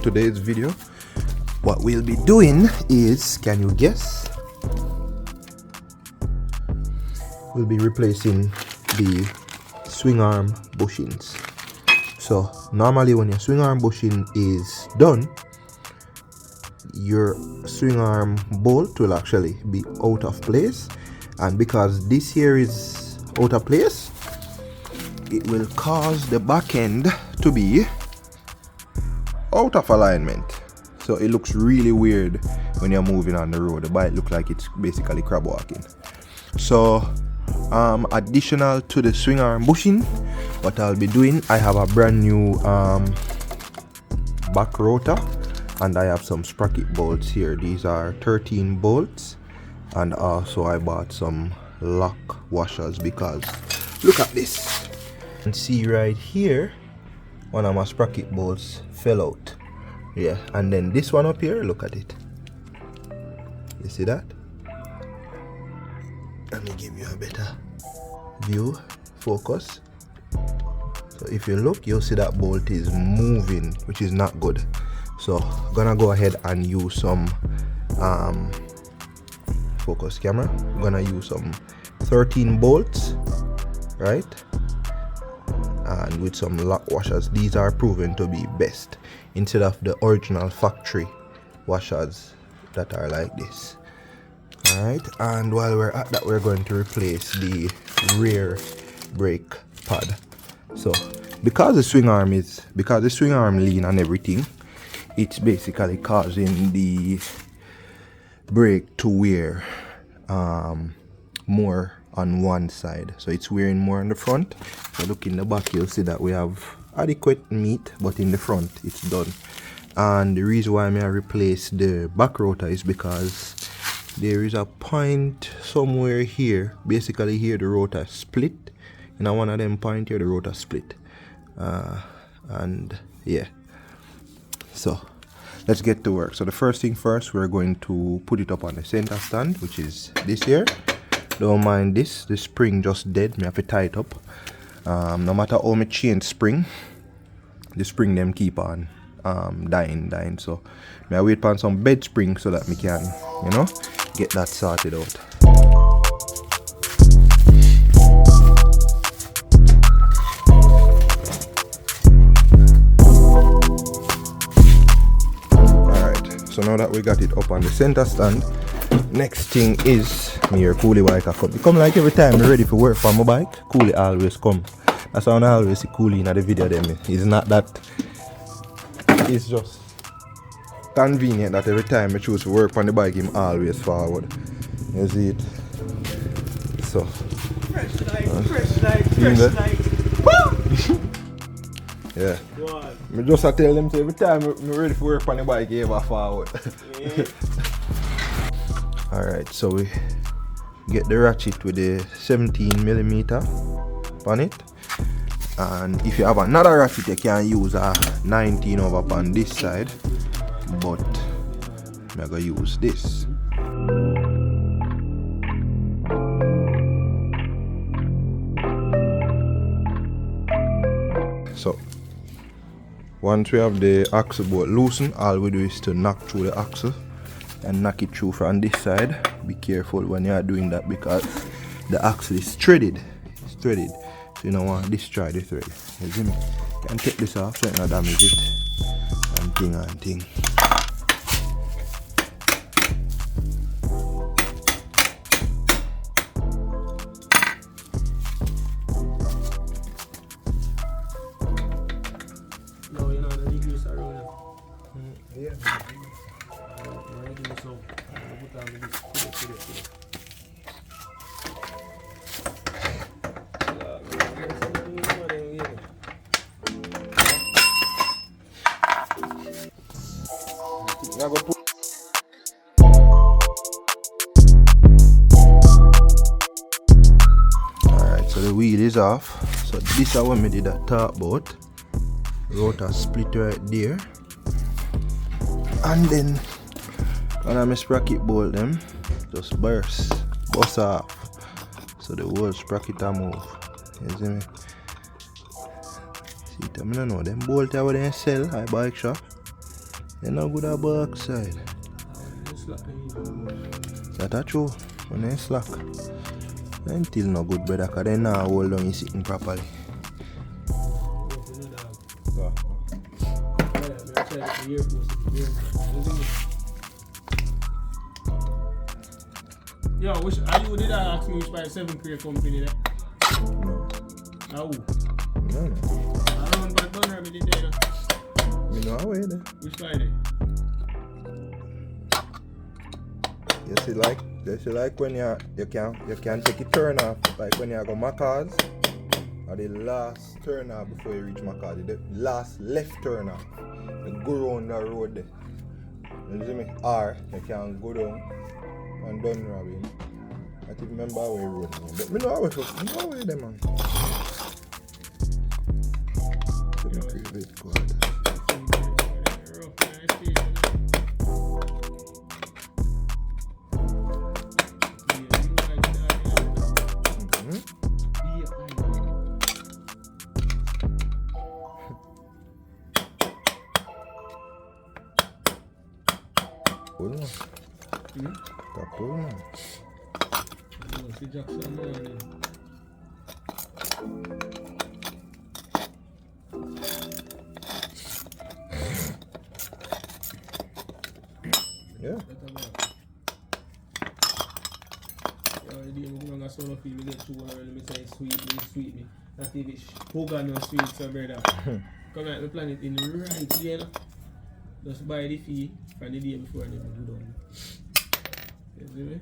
today's video. What we'll be doing is, can you guess? We'll be replacing the swing arm bushings. So normally when your swing arm bushing is done, your swing arm bolt will actually be out of place, and because this here is out of place, it will cause the back end to be out of alignment. So it looks really weird when you're moving on the road. The bike looks like it's basically crab walking. So additional to the swing arm bushing, what I'll be doing, I have a brand new back rotor, and I have some sprocket bolts here. These are 13 bolts, and also I bought some lock washers because look at this. You can see right here one of my sprocket bolts fell out. Yeah, and then this one up here, look at it. You see that? Let me give you a better view, focus. So if you look, you'll see that bolt is moving, which is not good. So I'm gonna go ahead and use some focus camera. I'm gonna use some 13 bolts, right? And with some lock washers. These are proven to be best instead of the original factory washers that are like this. Alright, and while we're at that, we're going to replace the rear brake pad. So because the swing arm lean and everything, it's basically causing the brake to wear more on one side. So it's wearing more on the front. So look in the back, you'll see that we have adequate meat, but in the front it's done. And the reason why I replace the back rotor is because there is a point somewhere here. Basically here the rotor split. One of them point here the rotor split. And yeah. So let's get to work. So the first thing first, we're going to put it up on the center stand, which is this here. Don't mind this. The spring just dead. Me have to tie it up. No matter how much change spring, the spring them keep on dying. So me I wait for some bed spring so that me can, get that sorted out. Alright, so now that we got it up on the center stand, next thing is your coolie bike come like every time I'm ready for work for my bike. Coolie always come. That's how I always see coolie in the video them. It's not that, it's just convenient that every time I choose to work on the bike him always forward. You see it? So fresh light. Yeah. I just tell them so every time I'm ready for work on the bike he ever forward. Yeah. Alright, so we get the ratchet with the 17mm on it, and if you have another ratchet you can use a 19 over on this side, but I'm gonna use this. So once we have the axle bolt loosened, all we do is to knock through the axle and knock it through from this side. Be careful when you are doing that because the axle is threaded. It's threaded, so you don't want to destroy the thread. You see me? You can take this off so you don't damage it. And thing. No, you know the degrees are rolling. Yeah. Alright, so the wheel is off. So this is when we did that talk about. Rotor split right there. And then when I sprocket bolt them, just bust off. So the whole sprocket a move. You see me? See, I don't know, them bolt over there sell at bike shop. They're not good at backside. That's true. When they slack. Until no good, brother, because they now hold on you sitting properly. Yo, are you did I ask me which by 7 career company there? No. No. No. I don't but don't have it there. You know how there. Which by there? You see like when you can take a turn off, like when you go Macca's, or the last turn off before you reach Macca's, the last left turn off. You go around the road there. You see me? Or you can go down and done robbing. I can't remember how we road name, but I know how we them man. Pull man. Stop pull man. Yeah. Sweet me. That if it's Hogan or sweet, so brother. Come at the planet in right here. Just buy the fee from the day before they do down. You see me?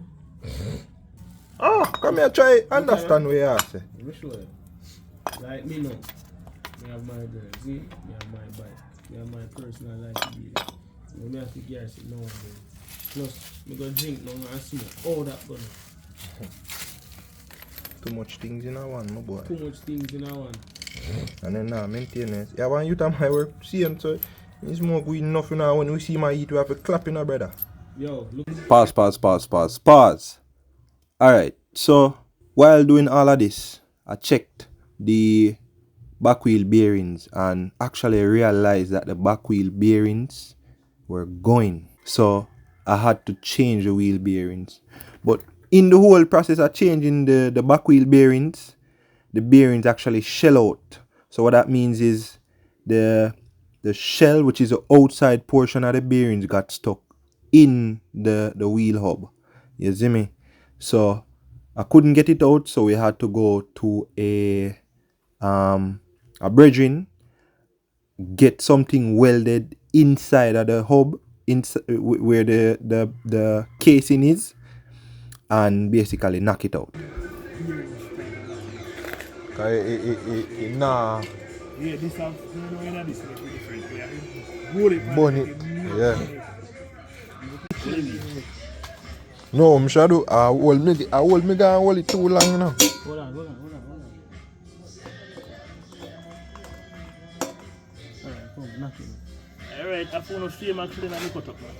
Oh, come here, try understand what you are saying. I'm sure. Like me now. I have my girl, see? I have my bike. I have my personal life to be there. I have to gas it now and then. Plus, I go drink now and smoke. All that gonna. Too much things in a one, my boy. Too much things in a one. And then now, maintenance. Yeah, when you time my work, see him, so you smoke weed enough now. When we see my eat, we have to clap in a brother. Yo, look. Pause. Alright, so while doing all of this, I checked the back wheel bearings and actually realized that the back wheel bearings were going. So I had to change the wheel bearings. But in the whole process of changing the back wheel bearings, the bearings actually shell out. So what that means is the shell, which is the outside portion of the bearings, got stuck in the wheel hub. You see me? So I couldn't get it out, so we had to go to a brethren, get something welded inside of the hub, where the casing is, and basically knock it out. Nah. Yeah, this have this different. Bonnet. Yeah. No, I'm sure I hold me gonna hold it too long, you know. Hold on. Alright, come, knock it. Alright, I found a frame actually and I cut up, man.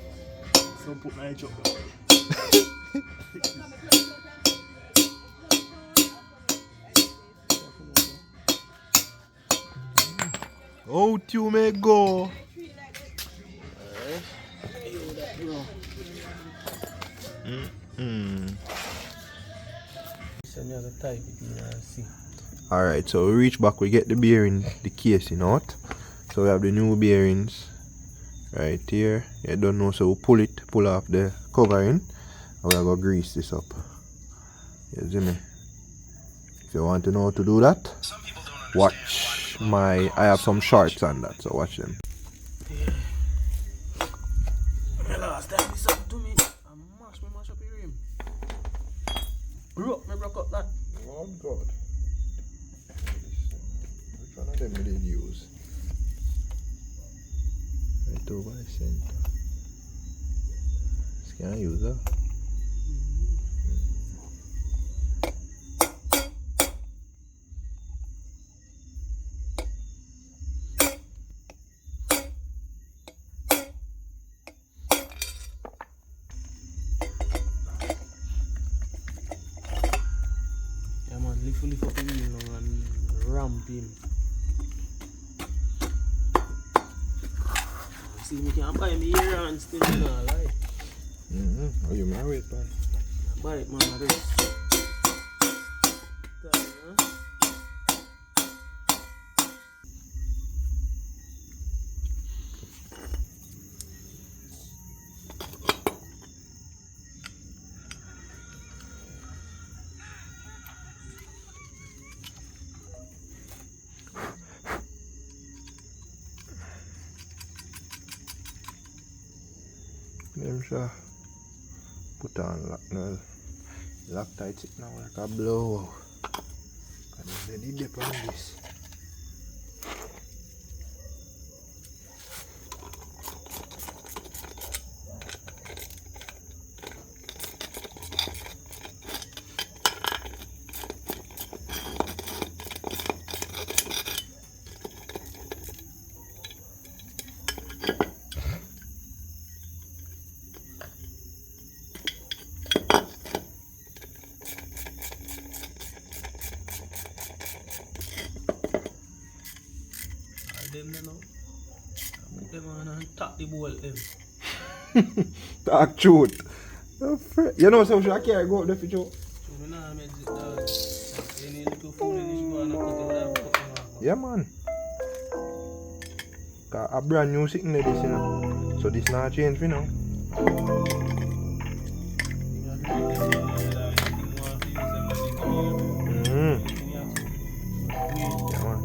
So put my chop. Out you may go. Alright, so we reach back, we get the bearing, the casing out. So we have the new bearings right here. You don't know, so we pull off the covering, and we're gonna grease this up. You see me? If you want to know how to do that, watch I have some shorts on that, so watch them. Last time this happened to me, I mash up your rim. Broke up that. Oh God. Which one of them did you use? Right over the center. This can I use that? Lift up the wheel and ramp him. See, me can buy me ear and still, you know, like. Oh, you married, man. Buy it, man, I do. Them sure put on lock now. Lock tight it now like a blow. And then they dip on this. Them you know. Put them on and tap the ball them. Talk truth. You know, so I can't go up there for you. So now I made it any little food in this go and put them on. Yeah, man. Got a brand new sitting there, this, you know. So this not change for now. Yeah, man.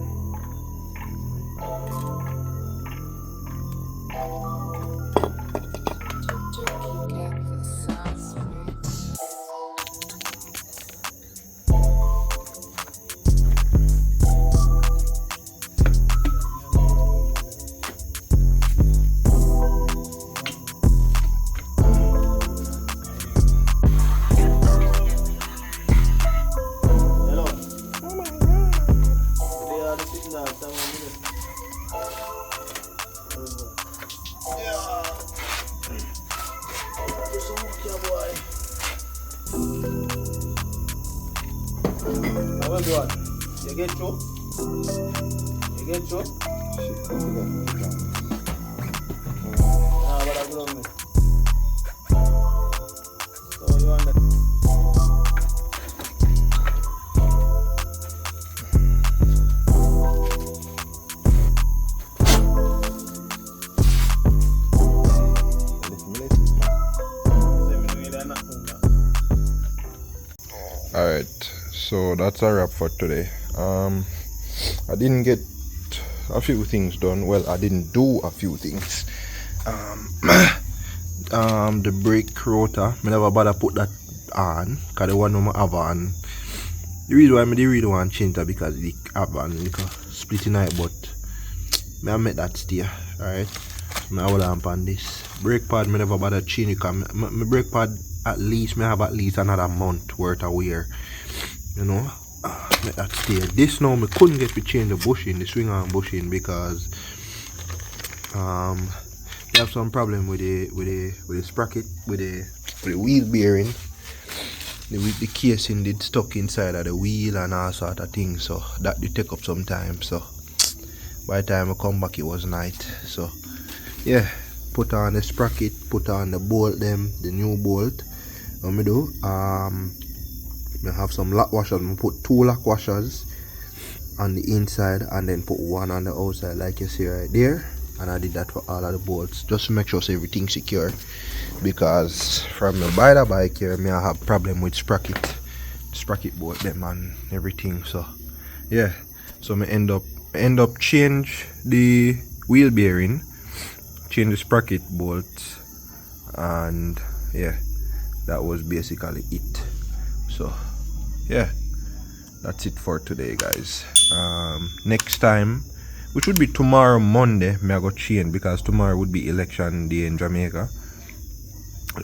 You get through? You get through? But I go on me. So you want that? Alright, so that's a wrap for today. I didn't get a few things done. Well, I didn't do a few things. The brake rotor, I never bother put that on because the one I have on. The reason why I really want to change that because the have on like a splitting eye, but I make that stay. Alright, so I hold on on this brake pad. I never bother change because my brake pad at least I have at least another month worth of wear. You know. Let that stay. This now I couldn't get to change the bushing, the swing arm bushing, because we have some problem with the sprocket, with the wheel bearing. The casing did stuck inside of the wheel and all sort of things, so that did take up some time. So by the time I come back it was night. So yeah, put on the sprocket, put on the bolt them, the new bolt. What me do? I have some lock washers. I put 2 lock washers on the inside and then put one on the outside like you see right there. And I did that for all of the bolts just to make sure so everything's secure, because from the buy the bike here I have problem with sprocket bolt them and everything. So yeah, so I end up change the wheel bearing, change the sprocket bolts, and yeah, that was basically it. So yeah, that's it for today, guys. Next time, which would be tomorrow Monday, I go change because tomorrow would be election day in Jamaica.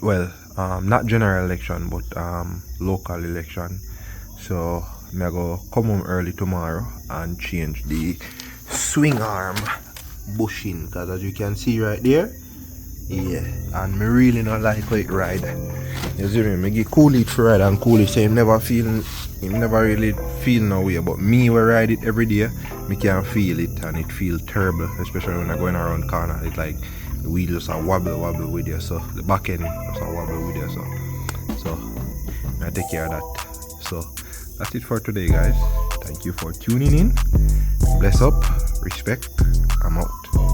Well, not general election but local election. So I go come home early tomorrow and change the swing arm bushing, because as you can see right there, yeah, and me really not like how it ride. You see me, I give Cooley for ride and Cooley say him never really feel no way, but me will ride it every day, me can feel it and it feel terrible, especially when I'm going around corner. It's like the wheel just a wobble with you, so the back end just a wobble with you, so I take care of that. So that's it for today, guys. Thank you for tuning in. Bless up, respect, I'm out.